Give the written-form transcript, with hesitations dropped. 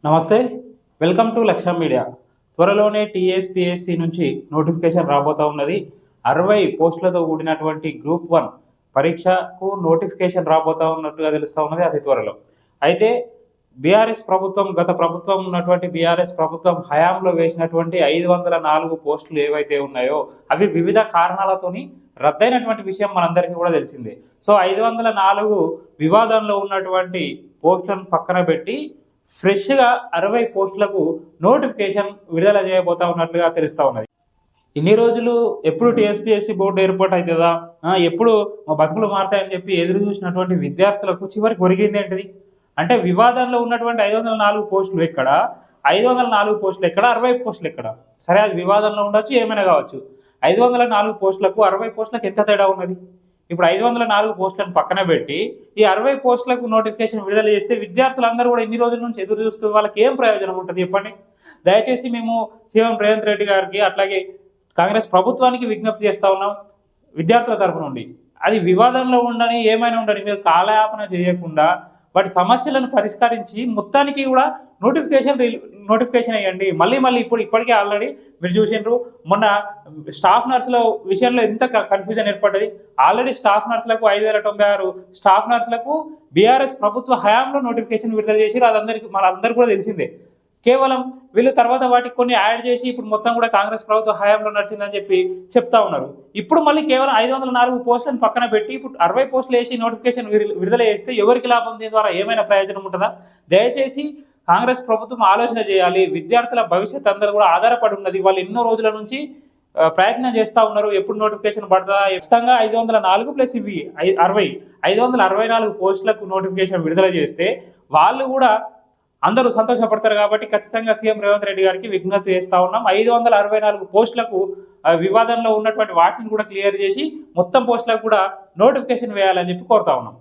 నమస్తే, welcome to లక్ష్య media. త్వరలోనే టీఎస్పీఎస్సీ నుంచి నోటిఫికేషన్ రాబోతా ఉన్నది. 60 పోస్టులతో కూడినటువంటి గ్రూప్ 1 పరీక్షకు నోటిఫికేషన్ రాబోతా ఉన్నట్టుగా తెలుస్తూ ఉన్నది అతి త్వరలో. అయితే బీఆర్ఎస్ ప్రభుత్వం, గత ప్రభుత్వం ఉన్నటువంటి బీఆర్ఎస్ ప్రభుత్వం హయాంలో వేసినటువంటి 504 పోస్టులు ఏవైతే ఉన్నాయో అవి వివిధ కారణాలతోని రద్దయినటువంటి విషయం మనందరికీ కూడా తెలిసిందే. సో 504 వివాదంలో ఉన్నటువంటి పోస్టులను పక్కన పెట్టి ఫ్రెష్గా 60 పోస్టులకు నోటిఫికేషన్ విడుదల చేయబోతా ఉన్నట్లుగా తెలుస్తూ ఉన్నది. ఇన్ని రోజులు ఎప్పుడు టీఎస్పీఎస్సీ బోర్డు ఏర్పాటు అవుతుందా, ఎప్పుడు మా బతుకులు మారుతాయని చెప్పి ఎదురు చూసినటువంటి విద్యార్థులకు చివరికి ఒరిగింది ఏంటిది అంటే, వివాదంలో ఉన్నటువంటి 504 పోస్టులు ఎక్కడ, 504 పోస్టులు ఎక్కడ, 60 పోస్టులు ఎక్కడ? సరే, అది వివాదంలో ఉండొచ్చు, ఏమైనా కావచ్చు. 504 పోస్టులకు 60 పోస్టులకు ఎంత తేడా ఉన్నది? ఇప్పుడు 504 పోస్టులను పక్కన పెట్టి ఈ 60 పోస్టులకు నోటిఫికేషన్ విడుదల చేస్తే విద్యార్థులందరూ కూడా ఇన్ని రోజుల నుంచి ఎదురు చూస్తూ వాళ్ళకి ఏం ప్రయోజనం ఉంటుంది చెప్పండి? దయచేసి మేము సీఎం రేవంత్ రెడ్డి గారికి అట్లాగే కాంగ్రెస్ ప్రభుత్వానికి విజ్ఞప్తి చేస్తూ ఉన్నాం విద్యార్థుల తరపు నుండి. అది వివాదంలో ఉండని, ఏమైనా ఉండని, మీరు కాలయాపన చేయకుండా వాటి సమస్యలను పరిష్కరించి మొత్తానికి కూడా నోటిఫికేషన్ అయ్యండి. మళ్ళీ ఇప్పటికే ఆల్రెడీ మీరు చూసిండ్రు, మొన్న స్టాఫ్ నర్సుల విషయంలో ఎంత కన్ఫ్యూజన్ ఏర్పడ్డది. ఆల్రెడీ స్టాఫ్ నర్సులకు 5096 స్టాఫ్ నర్సులకు బీఆర్ఎస్ ప్రభుత్వ హయాంలో నోటిఫికేషన్ విడుదల చేసి అదందరికీ మనందరికీ కూడా తెలిసిందే. కేవలం వీళ్ళు తర్వాత వాటికి కొన్ని యాడ్ చేసి ఇప్పుడు మొత్తం కూడా కాంగ్రెస్ ప్రభుత్వ హయాంలో నడిచిందని చెప్పి చెప్తా ఉన్నారు. ఇప్పుడు మళ్ళీ కేవలం 504 పోస్టులను పక్కన పెట్టి ఇప్పుడు 60 పోస్టులు వేసి నోటిఫికేషన్ విడుదల చేస్తే ఎవరికి లాభం? దీని ద్వారా ఏమైనా ప్రయోజనం ఉంటుందా? దయచేసి కాంగ్రెస్ ప్రభుత్వం ఆలోచన చేయాలి. విద్యార్థుల భవిష్యత్ అందరూ కూడా ఆధారపడి ఉన్నది. వాళ్ళు ఎన్నో రోజుల నుంచి ప్రయత్నం చేస్తూ ఉన్నారు, ఎప్పుడు నోటిఫికేషన్ పడుతుందా. ఖచ్చితంగా 504 ప్లస్ ఇవి 60 564 పోస్టులకు నోటిఫికేషన్ విడుదల చేస్తే వాళ్ళు కూడా అందరూ సంతోషపడతారు. కాబట్టి ఖచ్చితంగా సీఎం రేవంత్ రెడ్డి గారికి విజ్ఞప్తి చేస్తూ ఉన్నాం. 564 పోస్టులకు వివాదంలో ఉన్నటువంటి వాటిని కూడా క్లియర్ చేసి మొత్తం పోస్టులకు కూడా నోటిఫికేషన్ వేయాలని చెప్పి కోరుతా ఉన్నాం.